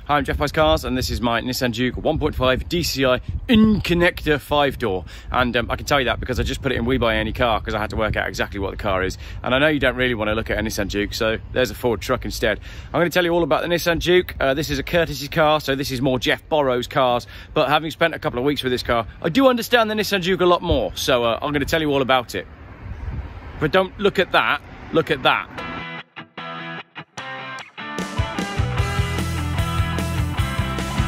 Hi, I'm Geoff Cars, and this is my Nissan Juke 1.5 DCI N-Connecta 5-door. And I can tell you that because I just put it in We Buy Any Car because I had to work out exactly what the car is. And I know you don't really want to look at a Nissan Juke, so there's a Ford truck instead. I'm going to tell you all about the Nissan Juke. This is a courtesy car, so this is more Geoff borrows cars. But having spent a couple of weeks with this car, I do understand the Nissan Juke a lot more. So I'm going to tell you all about it. But don't look at that, look at that.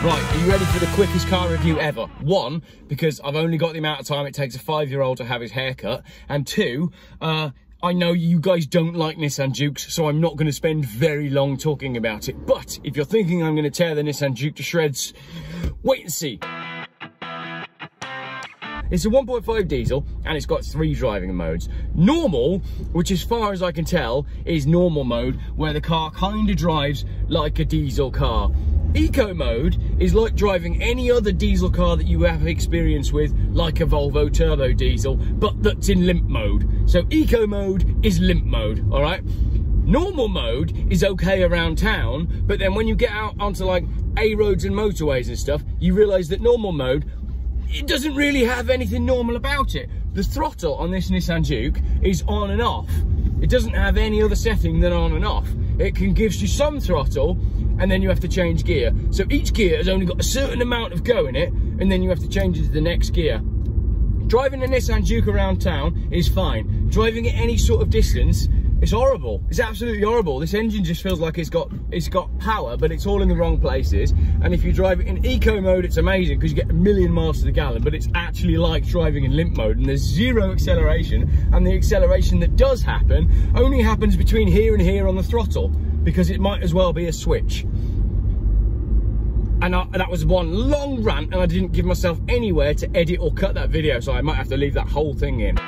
Right, are you ready for the quickest car review ever? One, because I've only got the amount of time it takes a 5-year-old to have his hair cut. And two, I know you guys don't like Nissan Jukes, so I'm not going to spend very long talking about it. But if you're thinking I'm going to tear the Nissan Juke to shreds, wait and see. It's a 1.5 diesel and it's got 3 driving modes. Normal, which as far as I can tell is normal mode, where the car kind of drives like a diesel car. Eco mode is like driving any other diesel car that you have experience with, like a Volvo turbo diesel, but that's in limp mode. So eco mode is limp mode, all right? Normal mode is okay around town, but then when you get out onto like A roads and motorways and stuff, you realize that normal mode, it doesn't really have anything normal about it. The throttle on this Nissan Juke is on and off. It doesn't have any other setting than on and off. It can give you some throttle and then you have to change gear. So each gear has only got a certain amount of go in it and then you have to change it to the next gear. Driving a Nissan Juke around town is fine. Driving it any sort of distance, it's horrible. It's absolutely horrible. This engine just feels like it's got power, but it's all in the wrong places. And if you drive it in eco mode, it's amazing because you get 1,000,000 miles to the gallon, but it's actually like driving in limp mode and there's 0 acceleration. And the acceleration that does happen only happens between here and here on the throttle because it might as well be a switch. And that was one long rant and I didn't give myself anywhere to edit or cut that video, so I might have to leave that whole thing in.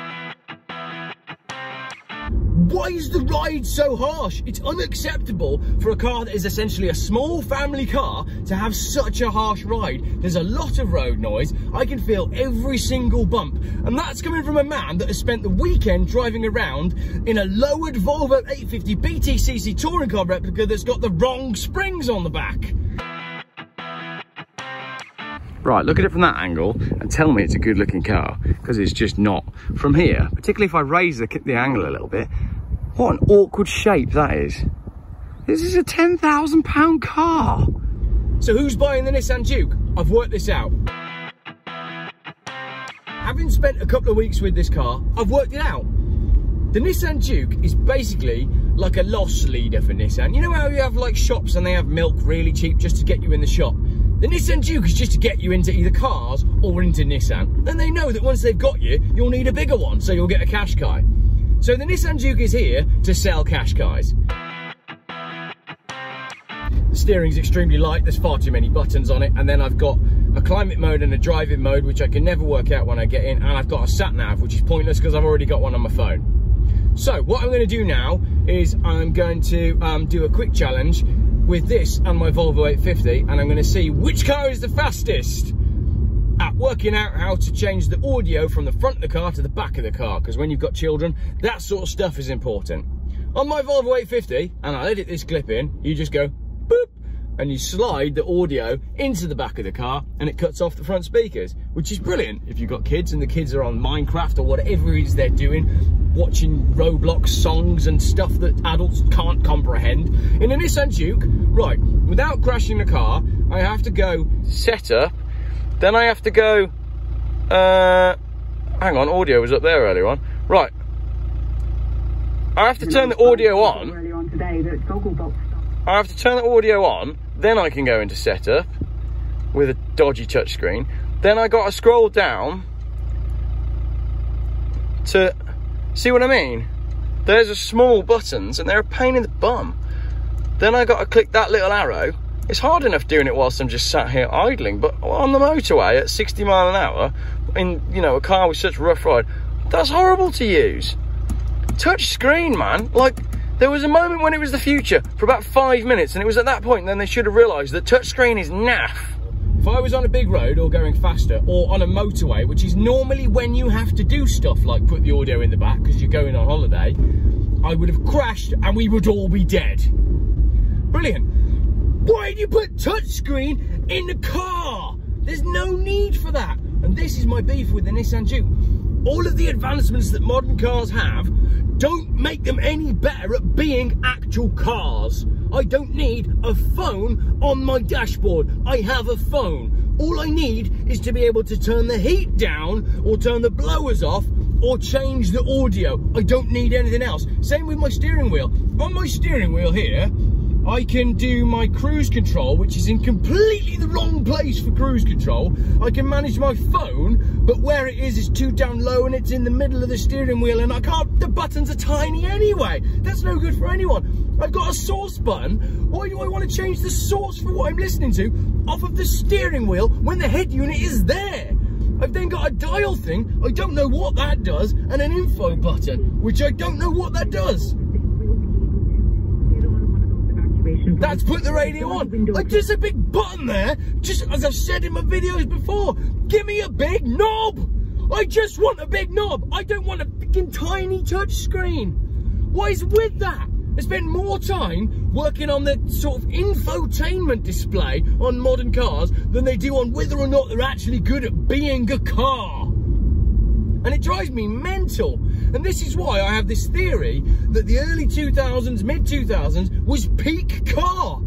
Why is the ride so harsh? It's unacceptable for a car that is essentially a small family car to have such a harsh ride. There's a lot of road noise. I can feel every single bump. And that's coming from a man that has spent the weekend driving around in a lowered Volvo 850 BTCC touring car replica that's got the wrong springs on the back. Right, look at it from that angle and tell me it's a good looking car, because it's just not. From here, particularly if I raise the angle a little bit, what an awkward shape that is. This is a £10,000 car. So who's buying the Nissan Juke? I've worked this out. Having spent a couple of weeks with this car, I've worked it out. The Nissan Juke is basically like a loss leader for Nissan. You know how you have like shops and they have milk really cheap just to get you in the shop? The Nissan Juke is just to get you into either cars or into Nissan. Then they know that once they've got you, you'll need a bigger one, so you'll get a Qashqai. So the Nissan Juke is here to sell Qashqais. The steering's extremely light, there's far too many buttons on it, and then I've got a climate mode and a driving mode, which I can never work out when I get in, and I've got a sat-nav, which is pointless because I've already got one on my phone. So what I'm going to do now is I'm going to do a quick challenge with this and my Volvo 850, and I'm going to see which car is the fastest at working out how to change the audio from the front of the car to the back of the car, because when you've got children, that sort of stuff is important. On my Volvo 850, and I'll edit this clip in, you just go boop and you slide the audio into the back of the car and it cuts off the front speakers, which is brilliant if you've got kids and the kids are on Minecraft or whatever it is they're doing, watching Roblox songs and stuff that adults can't comprehend. In a Nissan Juke, right, without crashing the car, I have to go setup, then I have to go, hang on, audio was up there earlier on. Right, I have to turn the audio on. I have to turn the audio on, then I can go into setup with a dodgy touchscreen. Then I got to scroll down to, see what I mean? There's a small buttons and they're a pain in the bum. Then I got to click that little arrow. It's hard enough doing it whilst I'm just sat here idling, but on the motorway at 60 mile an hour, in, you know, a car with such a rough ride, that's horrible to use. Touch screen, man. Like, there was a moment when it was the future for about 5 minutes, and it was at that point then they should have realised that touchscreen is naff. If I was on a big road or going faster or on a motorway, which is normally when you have to do stuff like put the audio in the back because you're going on holiday, I would have crashed and we would all be dead. Brilliant. Why do you put touchscreen in the car? There's no need for that. And this is my beef with the Nissan Juke. All of the advancements that modern cars have don't make them any better at being actual cars. I don't need a phone on my dashboard. I have a phone. All I need is to be able to turn the heat down or turn the blowers off or change the audio. I don't need anything else. Same with my steering wheel. On my steering wheel here, I can do my cruise control, which is in completely the wrong place for cruise control. I can manage my phone, but where it is too down low and it's in the middle of the steering wheel and I can't, the buttons are tiny anyway. That's no good for anyone. I've got a source button. Why do I want to change the source for what I'm listening to off of the steering wheel when the head unit is there? I've then got a dial thing, I don't know what that does, and an info button, which I don't know what that does. That's put the radio on. Like, there's a big button there, just as I've said in my videos before. Give me a big knob. I just want a big knob. I don't want a freaking tiny touch screen. What is with that? I spend more time working on the sort of infotainment display on modern cars than they do on whether or not they're actually good at being a car. And it drives me mental. And this is why I have this theory that the early 2000s, mid 2000s was peak car.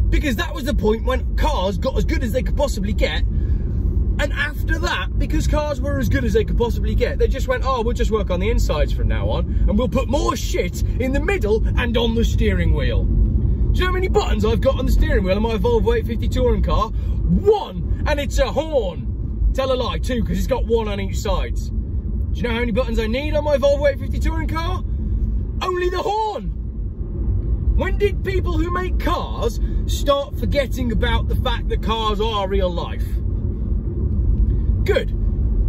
Because that was the point when cars got as good as they could possibly get. And after that, because cars were as good as they could possibly get, they just went, oh, we'll just work on the insides from now on. And we'll put more shit in the middle and on the steering wheel. Do you know how many buttons I've got on the steering wheel of my Volvo 850 touring car? 1, and it's a horn. Tell a lie, 2, because it's got 1 on each side. Do you know how many buttons I need on my Volvo 850 touring car? Only the horn. When did people who make cars start forgetting about the fact that cars are real life? Good.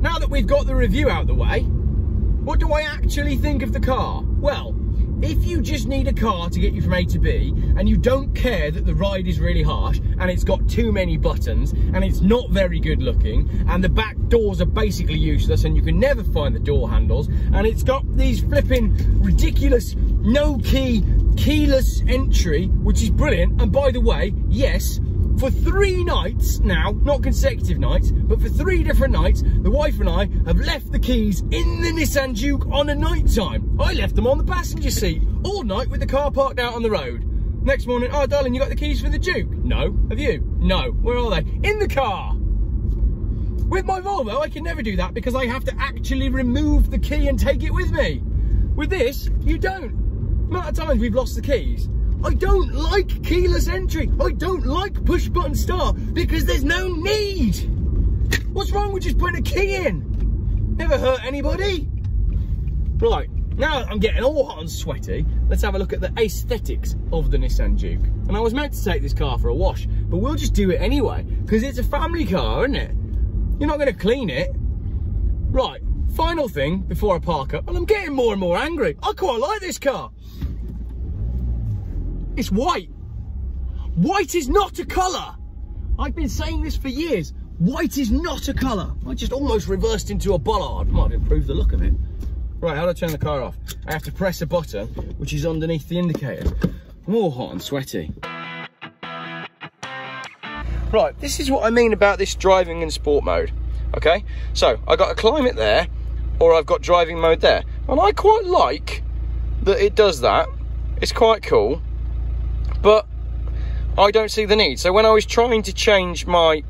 Now that we've got the review out of the way, what do I actually think of the car? Well, if you just need a car to get you from A to B and you don't care that the ride is really harsh and it's got too many buttons and it's not very good looking and the back doors are basically useless and you can never find the door handles and it's got these flipping ridiculous no key keyless entry, which is brilliant. And by the way, yes, for 3 nights now, not consecutive nights, but for 3 different nights, the wife and I have left the keys in the Nissan Juke on a night time. I left them on the passenger seat all night with the car parked out on the road. Next morning, oh darling, you got the keys for the Juke? No. Have you? No. Where are they? In the car. With my Volvo, I can never do that because I have to actually remove the key and take it with me. With this, you don't. The amount of times we've lost the keys. I don't like keyless entry. I don't like push button start because there's no need. What's wrong with just putting a key in? Never hurt anybody. Right, now I'm getting all hot and sweaty. Let's have a look at the aesthetics of the Nissan Juke. And I was meant to take this car for a wash, but we'll just do it anyway because it's a family car, isn't it? You're not going to clean it. Right, final thing before I park up, and I'm getting more and more angry. I quite like this car. It's white. White is not a colour. I've been saying this for years. White is not a colour. I just almost reversed into a bollard. Might improve the look of it. Right, how do I turn the car off? I have to press a button, which is underneath the indicator. I'm all hot and sweaty. Right, this is what I mean about this driving in sport mode. Okay, so I got a climate there, or I've got driving mode there. And I quite like that it does that. It's quite cool. But I don't see the need. So when I was trying to change my,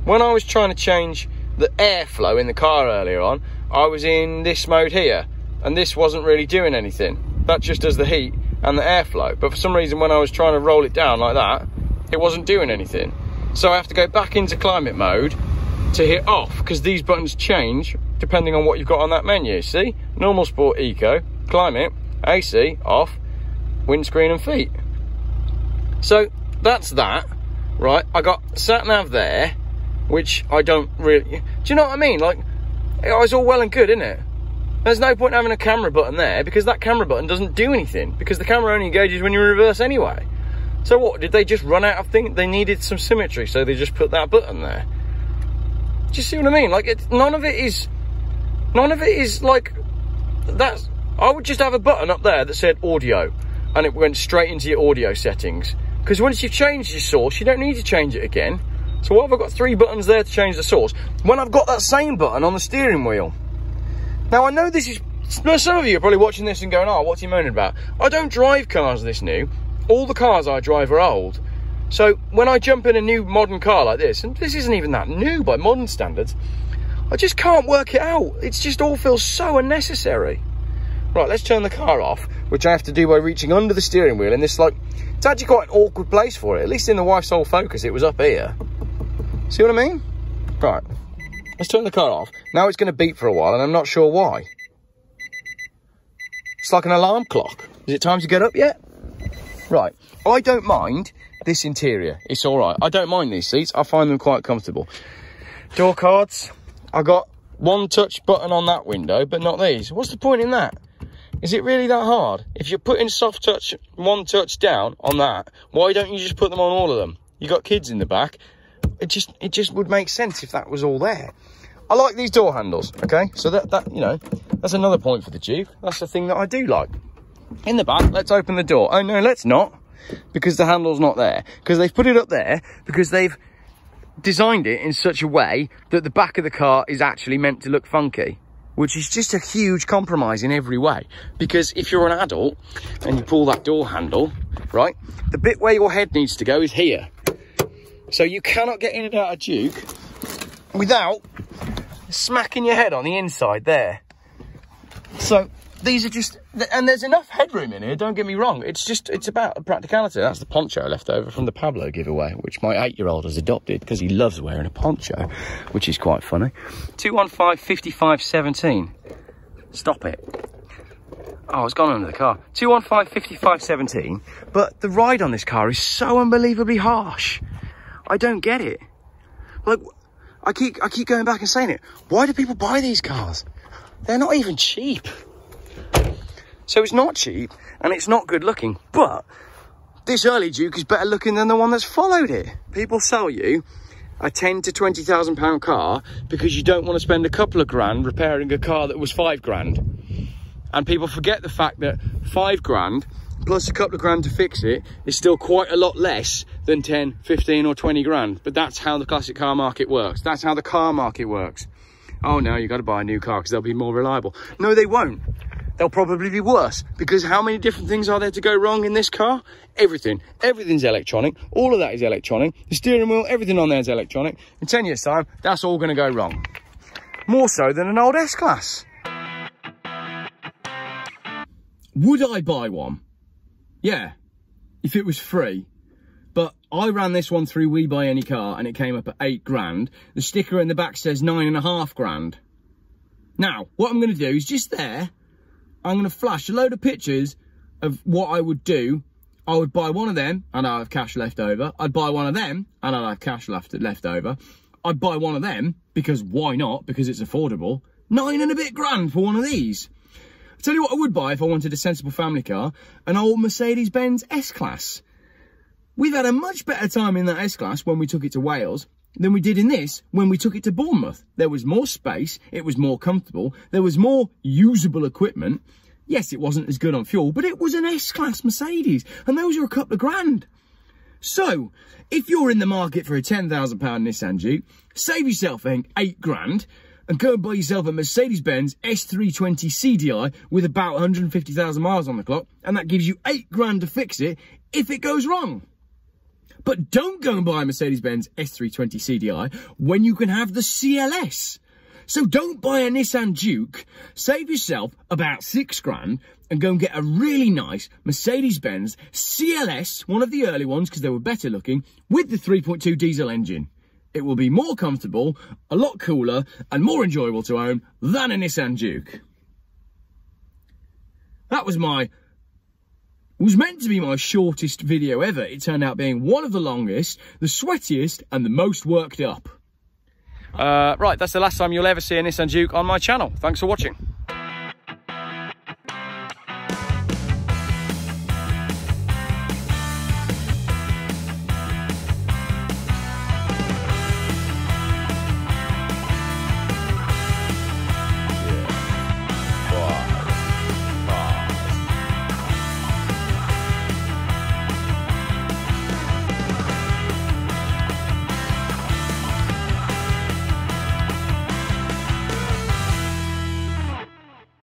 when I was trying to change the airflow in the car earlier on, I was in this mode here, and this wasn't really doing anything. That just does the heat and the airflow. But for some reason, when I was trying to roll it down like that, it wasn't doing anything. So I have to go back into climate mode to hit off, because these buttons change depending on what you've got on that menu. See? Normal, sport, eco, climate, AC, off, windscreen and feet. So that's that, right? I got sat nav there, which I don't really, do you know what I mean? Like, it's all well and good, isn't it? There's no point having a camera button there because that camera button doesn't do anything, because the camera only engages when you reverse anyway. So what, did they just run out of things? They needed some symmetry, so they just put that button there. Do you see what I mean? Like, none of it is like, I would just have a button up there that said audio, and it went straight into your audio settings. Because once you've changed your source, you don't need to change it again. So why have I got 3 buttons there to change the source when I've got that same button on the steering wheel? Now, I know this is... Some of you are probably watching this and going, oh, what's he moaning about? I don't drive cars this new. All the cars I drive are old. So when I jump in a new modern car like this, and this isn't even that new by modern standards, I just can't work it out. It just all feels so unnecessary. Right, let's turn the car off, which I have to do by reaching under the steering wheel in this, like, it's actually quite an awkward place for it. At least in the wife's sole focus, it was up here. See what I mean? Right, let's turn the car off. Now it's going to beep for a while, and I'm not sure why. It's like an alarm clock. Is it time to get up yet? Right, I don't mind this interior. It's all right. I don't mind these seats. I find them quite comfortable. Door cards. I got one touch button on that window, but not these. What's the point in that? Is it really that hard? If you're putting soft touch, one touch down on that, why don't you just put them on all of them? You got kids in the back. It just would make sense if that was all there. I like these door handles, okay? So that you know, that's another point for the Juke. That's the thing that I do like. In the back, let's open the door. Oh no, let's not, because the handle's not there. Because they've put it up there because they've designed it in such a way that the back of the car is actually meant to look funky, which is just a huge compromise in every way. Because if you're an adult and you pull that door handle, right, the bit where your head needs to go is here. So you cannot get in and out of Juke without smacking your head on the inside there. So these are just, and there's enough headroom in here, don't get me wrong. It's about practicality. That's the poncho left over from the Pablo giveaway, which my 8-year-old has adopted because he loves wearing a poncho, which is quite funny. 215 55 17. Stop it. Oh, it's gone under the car. 215 55 17. But the ride on this car is so unbelievably harsh. I don't get it. Like, I keep going back and saying it. Why do people buy these cars? They're not even cheap. So it's not cheap and it's not good looking, but this early Juke is better looking than the one that's followed it. People sell you a £10,000 to £20,000 car because you don't want to spend a couple of grand repairing a car that was £5,000. And people forget the fact that £5,000 plus a couple of grand to fix it is still quite a lot less than 10, 15 or 20 grand. But that's how the classic car market works. That's how the car market works. Oh no, you got to buy a new car because they'll be more reliable. No, they won't. They'll probably be worse, because how many different things are there to go wrong in this car? Everything. Everything's electronic. All of that is electronic. The steering wheel, everything on there is electronic. In 10 years' time, that's all going to go wrong. More so than an old S-Class. Would I buy one? Yeah, if it was free. But I ran this one through We Buy Any Car and it came up at £8,000. The sticker in the back says £9,500. Now, what I'm going to do is just there, I'm going to flash a load of pictures of what I would do. I would buy one of them and I'll have cash left over. I'd buy one of them and I'll have cash left over. I'd buy one of them because why not? Because it's affordable. £9 and a bit grand for one of these. I'll tell you what I would buy if I wanted a sensible family car, an old Mercedes-Benz S-Class. We've had a much better time in that S-Class when we took it to Wales than we did in this when we took it to Bournemouth. There was more space, it was more comfortable, there was more usable equipment. Yes, it wasn't as good on fuel, but it was an S-Class Mercedes, and those are a couple of grand. So, if you're in the market for a £10,000 Nissan Juke, save yourself £8,000 and go and buy yourself a Mercedes-Benz S320 CDI with about 150,000 miles on the clock, and that gives you £8,000 to fix it if it goes wrong. But don't go and buy a Mercedes-Benz S320 CDI when you can have the CLS. So don't buy a Nissan Juke, save yourself about £6,000 and go and get a really nice Mercedes-Benz CLS, one of the early ones because they were better looking, with the 3.2 diesel engine. It will be more comfortable, a lot cooler and more enjoyable to own than a Nissan Juke. That was was meant to be my shortest video ever. It turned out being one of the longest, the sweatiest, and the most worked up. Right, that's the last time you'll ever see a Nissan Juke on my channel. Thanks for watching.